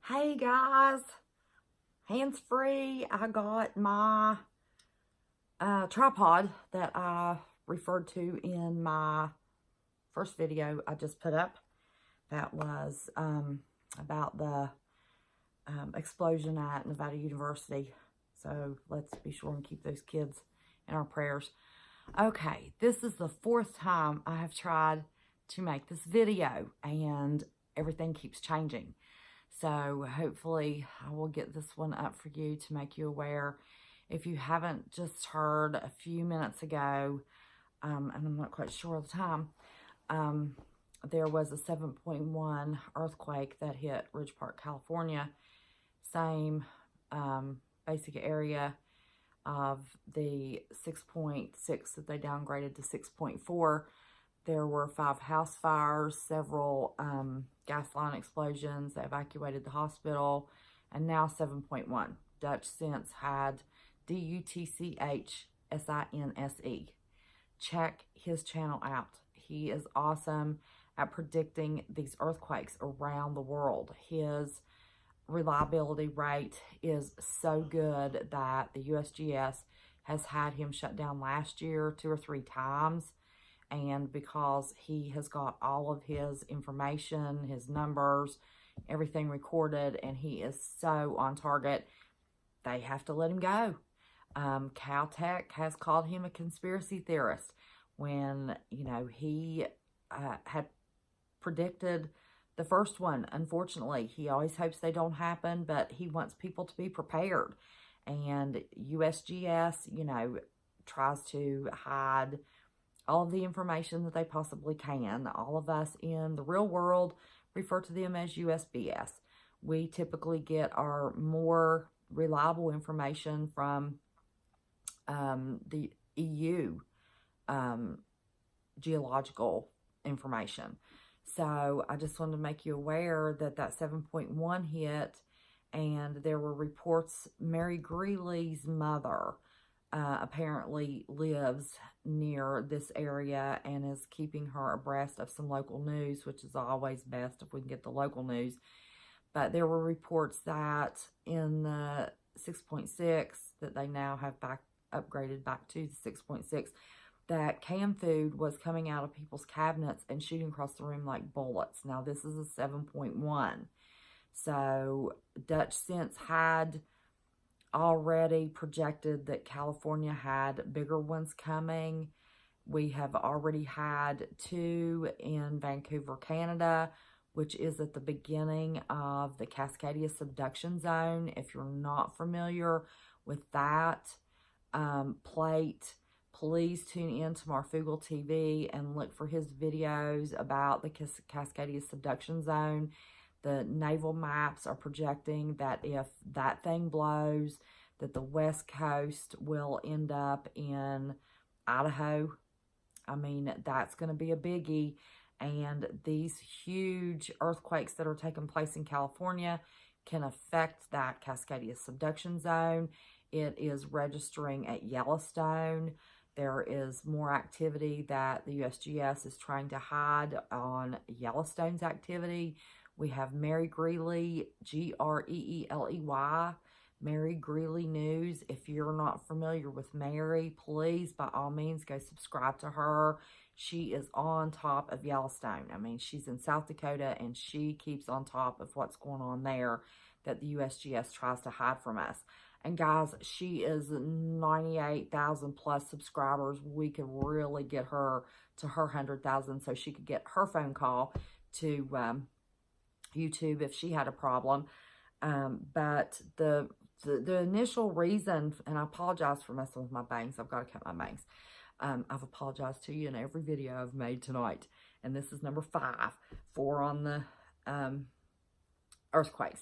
Hey guys, hands free. I got my tripod that I referred to in my first video I just put up. That was about the explosion at Nevada University. So let's be sure and keep those kids in our prayers. Okay, this is the fourth time I have tried to make this video and everything keeps changing. So hopefully I will get this one up for you to make you aware. If you haven't just heard a few minutes ago, and I'm not quite sure of the time, there was a 7.1 earthquake that hit Ridge Park, California. Same basic area of the 6.6 that they downgraded to 6.4. There were 5 house fires, several gas line explosions. They evacuated the hospital, and now 7.1. Dutch Sense had DUTCHSINSE. Check his channel out. He is awesome at predicting these earthquakes around the world. His reliability rate is so good that the USGS has had him shut down last year 2 or 3 times. And because he has got all of his information, his numbers, everything recorded, and he is so on target, they have to let him go. Caltech has called him a conspiracy theorist when, you know, he had predicted the first one. Unfortunately, he always hopes they don't happen, but he wants people to be prepared. And USGS, you know, tries to hide all of the information that they possibly can. All of us in the real world refer to them as USBS. We typically get our more reliable information from the EU geological information. So I just wanted to make you aware that that 7.1 hit, and there were reports Mary Greeley's mother apparently lives near this area and is keeping her abreast of some local news, which is always best if we can get the local news. But there were reports that in the 6.6 that they now have upgraded back to the 6.6, that canned food was coming out of people's cabinets and shooting across the room like bullets. Now this is a 7.1. So Dutch Sense had already projected that California had bigger ones coming. We have already had 2 in Vancouver, Canada, which is at the beginning of the Cascadia subduction zone. If you're not familiar with that plate, please tune in to Marfugel TV and look for his videos about the Cascadia subduction zone. The naval maps are projecting that if that thing blows, that the West Coast will end up in Idaho. I mean, that's going to be a biggie. And these huge earthquakes that are taking place in California can affect that Cascadia subduction zone. It is registering at Yellowstone. There is more activity that the USGS is trying to hide on Yellowstone's activity. We have Mary Greeley, Greeley, Mary Greeley News. If you're not familiar with Mary, please, by all means, go subscribe to her. She is on top of Yellowstone. I mean, she's in South Dakota, and she keeps on top of what's going on there that the USGS tries to hide from us. And guys, she is 98,000 plus subscribers. We could really get her to her 100,000 so she could get her phone call to YouTube if she had a problem. But the initial reason, and I apologize for messing with my bangs. I've got to cut my bangs. I've apologized to you in every video I've made tonight. And this is number 5, 4 on the earthquakes.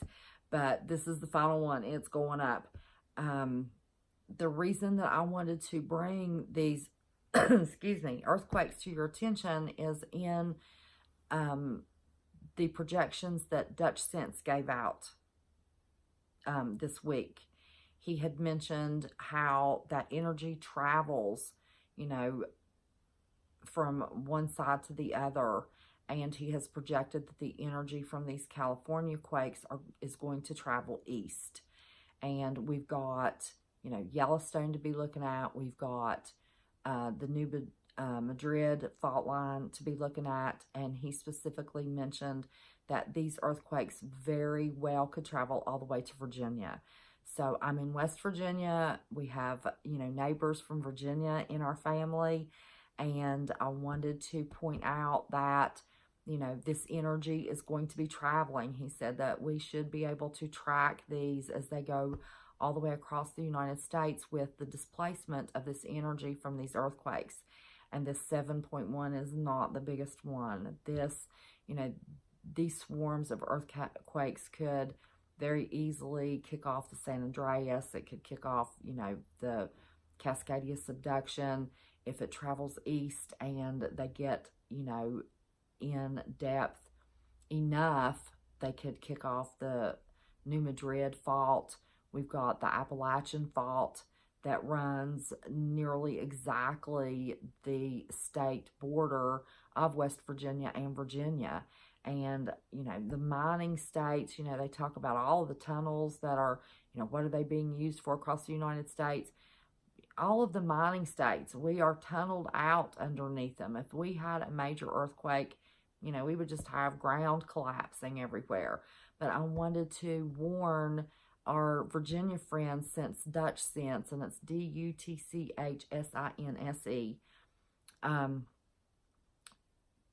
But this is the final one. It's going up. The reason that I wanted to bring these, excuse me, earthquakes to your attention is in the projections that Dutch Sense gave out this week. He had mentioned how that energy travels, you know, from one side to the other, and he has projected that the energy from these California quakes is going to travel east. And we've got, you know, Yellowstone to be looking at. We've got the New Madrid fault line to be looking at. And he specifically mentioned that these earthquakes very well could travel all the way to Virginia. So I'm in West Virginia. We have, you know, neighbors from Virginia in our family. And I wanted to point out that, you know, this energy is going to be traveling. He said that we should be able to track these as they go all the way across the United States with the displacement of this energy from these earthquakes. And this 7.1 is not the biggest one. This, you know, these swarms of earthquakes could very easily kick off the San Andreas. It could kick off, you know, the Cascadia subduction. If it travels east and they get, you know, in depth enough, they could kick off the New Madrid fault. We've got the Appalachian fault that runs nearly exactly the state border of West Virginia and Virginia. And, you know, the mining states, you know, they talk about all of the tunnels that are, you know, what are they being used for across the United States? All of the mining states, we are tunneled out underneath them. If we had a major earthquake, you know, we would just have ground collapsing everywhere. But I wanted to warn our Virginia friends, since Dutch Sense, and it's DUTCHSINSE,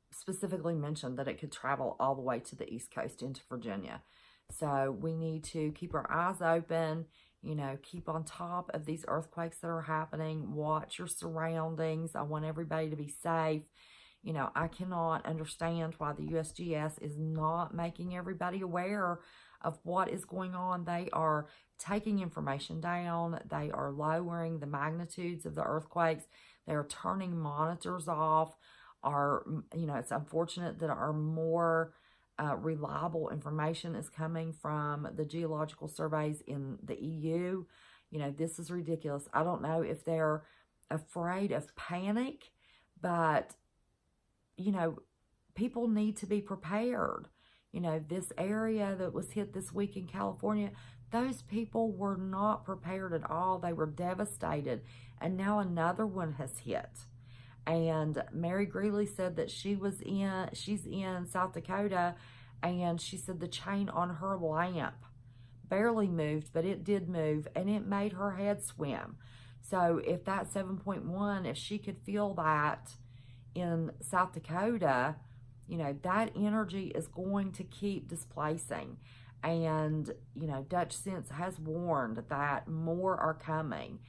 specifically mentioned that it could travel all the way to the East Coast into Virginia. So we need to keep our eyes open, you know, keep on top of these earthquakes that are happening, watch your surroundings. I want everybody to be safe. You know, I cannot understand why the USGS is not making everybody aware of what is going on. They are taking information down. They are lowering the magnitudes of the earthquakes. They are turning monitors off. You know, it's unfortunate that our more reliable information is coming from the geological surveys in the EU. You know, this is ridiculous. I don't know if they're afraid of panic, but, you know, people need to be prepared. You know, this area that was hit this week in California, those people were not prepared at all. They were devastated. And now another one has hit. And Mary Greeley said that she's in South Dakota, and she said the chain on her lamp barely moved, but it did move, and it made her head swim. So if that 7.1, if she could feel that in South Dakota, you know, that energy is going to keep displacing. And, you know, Dutch Sense has warned that more are coming.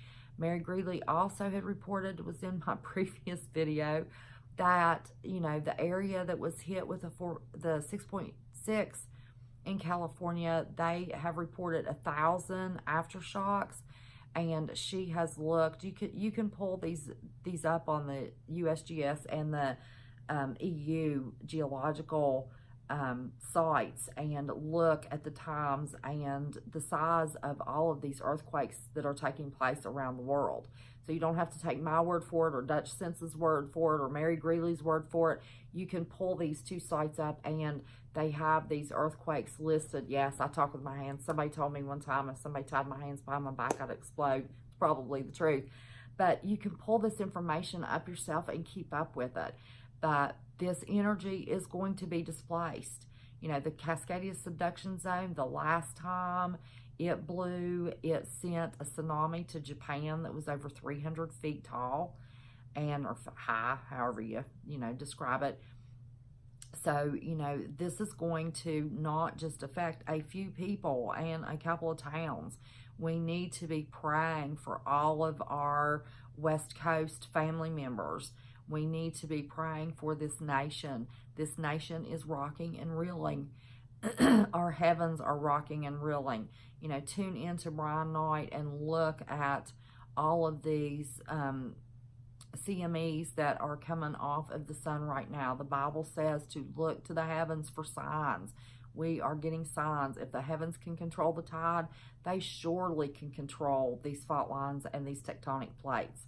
Mary Greeley also had reported, it was in my previous video, that, you know, the area that was hit with the 6.6 in California, they have reported 1,000 aftershocks. And she has looked, you can pull these up on the USGS and the EU geological sites and look at the times and the size of all of these earthquakes that are taking place around the world. So you don't have to take my word for it or Dutch Sense's word for it or Mary Greeley's word for it. You can pull these two sites up and they have these earthquakes listed. Yes, I talk with my hands. Somebody told me one time if somebody tied my hands behind my back, I'd explode. It's probably the truth. But you can pull this information up yourself and keep up with it. But this energy is going to be displaced. You know, the Cascadia subduction zone, the last time it blew, it sent a tsunami to Japan that was over 300 feet tall and or high, however you know, describe it. So, you know, this is going to not just affect a few people and a couple of towns. We need to be praying for all of our West Coast family members. We need to be praying for this nation. This nation is rocking and reeling. Our heavens are rocking and reeling. You know, tune into Brian Knight and look at all of these CMEs that are coming off of the sun right now. The Bible says to look to the heavens for signs. We are getting signs. If the heavens can control the tide, they surely can control these fault lines and these tectonic plates.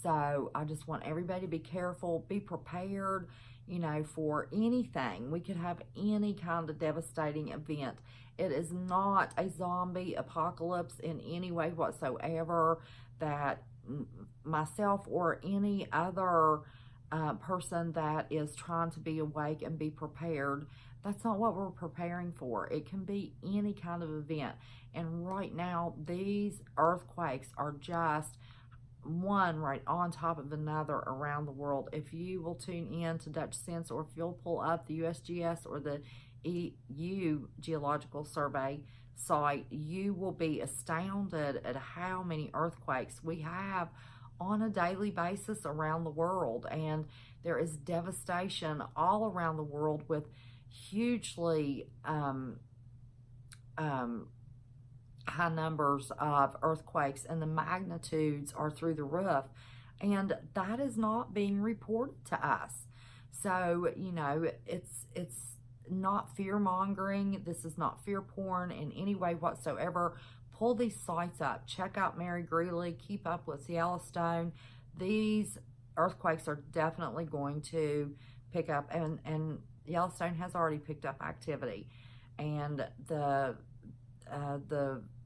So I just want everybody to be careful, be prepared. you know, for anything. We could have any kind of devastating event. It is not a zombie apocalypse in any way whatsoever that myself or any other person that is trying to be awake and be prepared, that's not what we're preparing for. It can be any kind of event. And right now, these earthquakes are just one right on top of another around the world. If you will tune in to Dutch Sense, or if you'll pull up the USGS or the EU Geological Survey site, you will be astounded at how many earthquakes we have on a daily basis around the world. And there is devastation all around the world with hugely high numbers of earthquakes, and the magnitudes are through the roof, and that is not being reported to us. So, you know, it's not fear-mongering. This is not fear porn in any way whatsoever. Pull these sites up. Check out Mary Greeley. Keep up with Yellowstone. These earthquakes are definitely going to pick up, and Yellowstone has already picked up activity, and the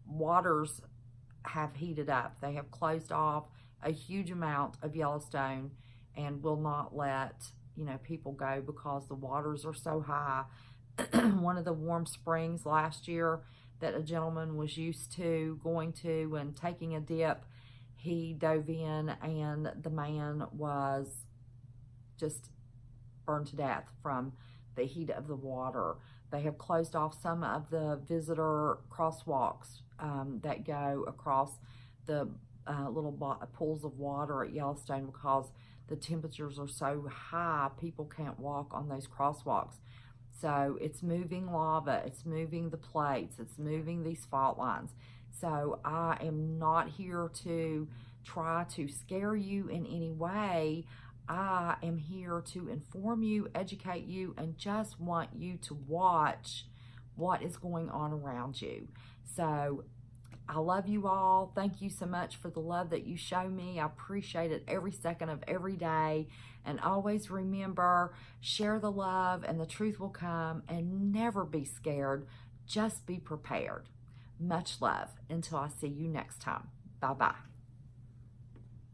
waters have heated up. They have closed off a huge amount of Yellowstone and will not let, you know, people go because the waters are so high. One of the warm springs last year that a gentleman was used to going to and taking a dip, he dove in and the man was just burned to death from the heat of the water. They have closed off some of the visitor crosswalks that go across the little pools of water at Yellowstone because the temperatures are so high, people can't walk on those crosswalks. So it's moving lava, it's moving the plates, it's moving these fault lines. So I am not here to try to scare you in any way. I am here to inform you, educate you, and just want you to watch what is going on around you. So I love you all. Thank you so much for the love that you show me. I appreciate it every second of every day. And always remember, share the love and the truth will come, and never be scared. Just be prepared. Much love until I see you next time. Bye-bye.